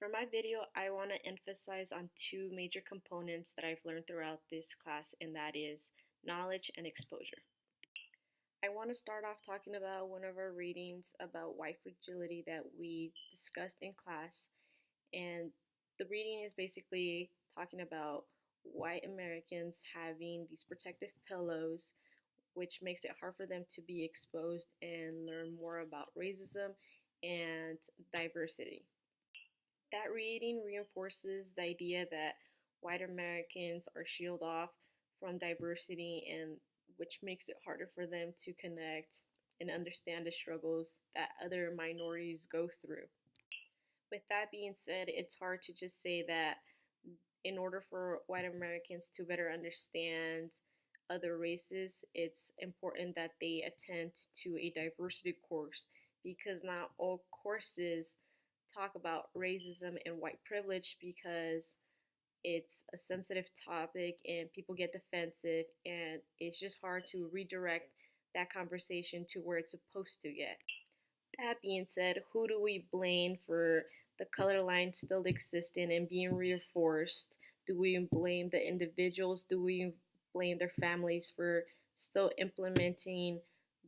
For my video, I want to emphasize on two major components that I've learned throughout this class, and that is knowledge and exposure. I want to start off talking about one of our readings about white fragility that we discussed in class. And the reading is basically talking about white Americans having these protective pillows, which makes it hard for them to be exposed and learn more about racism and diversity. That reading reinforces the idea that white Americans are shielded off from diversity, and which makes it harder for them to connect and understand the struggles that other minorities go through. With that being said, it's hard to just say that in order for white Americans to better understand other races, it's important that they attend to a diversity course, because not all courses talk about racism and white privilege, because it's a sensitive topic and people get defensive, and it's just hard to redirect that conversation to where it's supposed to get. That being said, who do we blame for the color line still existing and being reinforced? Do we blame the individuals? Do we blame their families for still implementing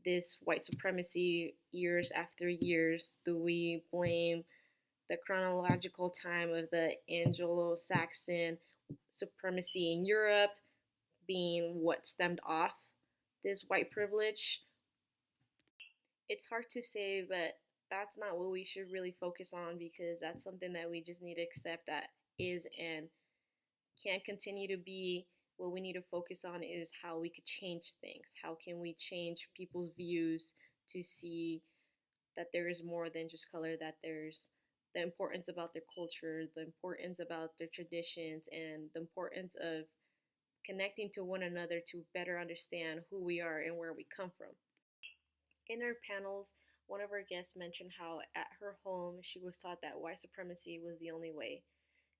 this white supremacy years after years? Do we blame the chronological time of the Anglo Saxon supremacy in Europe being what stemmed off this white privilege? It's hard to say, but that's not what we should really focus on, because that's something that we just need to accept that is and can't continue to be. What we need to focus on is how we could change things. How can we change people's views to see that there is more than just color, that there's the importance about their culture, the importance about their traditions, and the importance of connecting to one another to better understand who we are and where we come from. In our panels, one of our guests mentioned how at her home she was taught that white supremacy was the only way.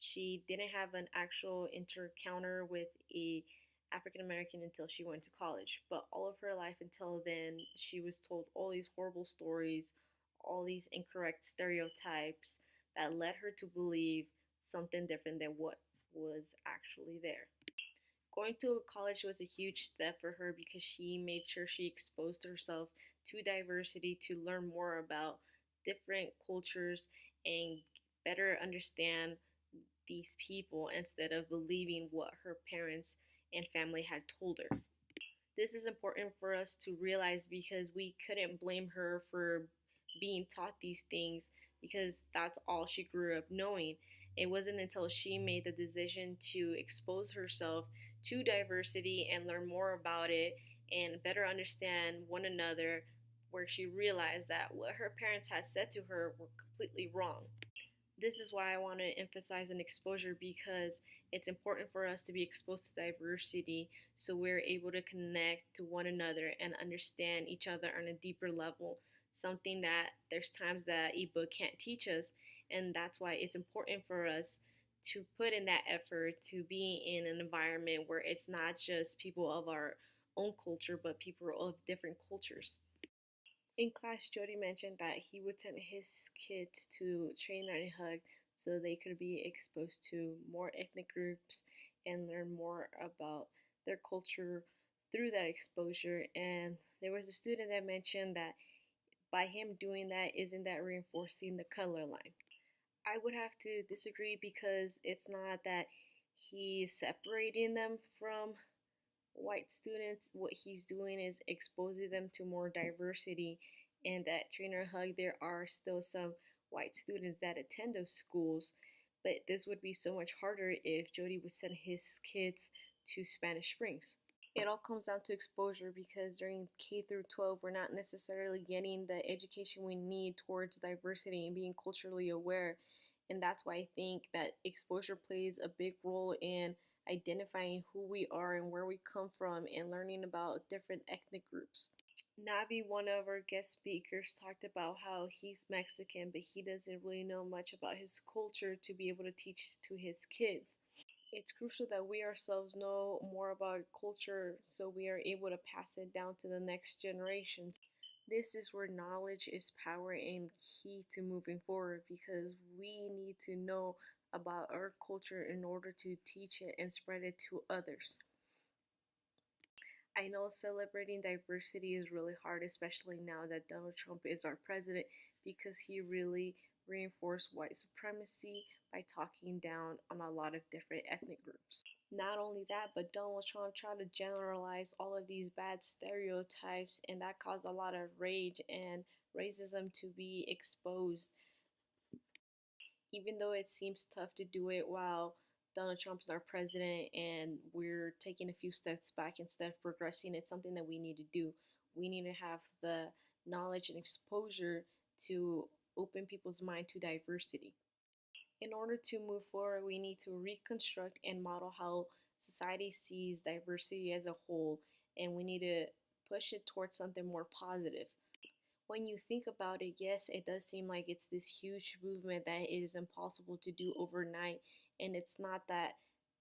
She didn't have an actual encounter with a African American until she went to college. But all of her life until then, she was told all these horrible stories, all these incorrect stereotypes that led her to believe something different than what was actually there. Going to college was a huge step for her, because she made sure she exposed herself to diversity to learn more about different cultures and better understand these people instead of believing what her parents and family had told her. This is important for us to realize, because we couldn't blame her for being taught these things, because that's all she grew up knowing. It wasn't until she made the decision to expose herself to diversity and learn more about it and better understand one another, where she realized that what her parents had said to her were completely wrong. This is why I want to emphasize an exposure, because it's important for us to be exposed to diversity so we're able to connect to one another and understand each other on a deeper level, something that there's times that ebook can't teach us. And that's why it's important for us to put in that effort to be in an environment where it's not just people of our own culture, but people of different cultures. In class, Jody mentioned that he would send his kids to Trainer and Hug so they could be exposed to more ethnic groups and learn more about their culture through that exposure. And there was a student that mentioned that by him doing that, isn't that reinforcing the color line? I would have to disagree, because it's not that he's separating them from white students. What he's doing is exposing them to more diversity. And at Trainer Hug, there are still some white students that attend those schools, but this would be so much harder if Jody would send his kids to Spanish Springs. It all comes down to exposure, because during K through 12, we're not necessarily getting the education we need towards diversity and being culturally aware. And that's why I think that exposure plays a big role in identifying who we are and where we come from and learning about different ethnic groups. Navi, one of our guest speakers, talked about how he's Mexican, but he doesn't really know much about his culture to be able to teach to his kids. It's crucial that we ourselves know more about culture so we are able to pass it down to the next generations. This is where knowledge is power and key to moving forward because we need to know about our culture in order to teach it and spread it to others. I know celebrating diversity is really hard, especially now that Donald Trump is our president, because he really reinforced white supremacy by talking down on a lot of different ethnic groups. Not only that, but Donald Trump tried to generalize all of these bad stereotypes, and that caused a lot of rage and racism to be exposed. Even though it seems tough to do it while Donald Trump is our president and we're taking a few steps back instead of progressing, it's something that we need to do. We need to have the knowledge and exposure to open people's mind to diversity. In order to move forward, we need to reconstruct and model how society sees diversity as a whole, and we need to push it towards something more positive. When you think about it, yes, it does seem like it's this huge movement that is impossible to do overnight, and it's not that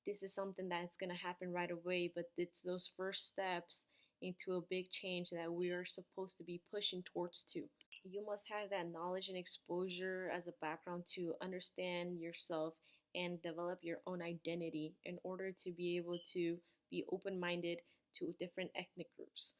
this is something that's going to happen right away, but it's those first steps into a big change that we are supposed to be pushing towards too. You must have that knowledge and exposure as a background to understand yourself and develop your own identity in order to be able to be open minded to different ethnic groups.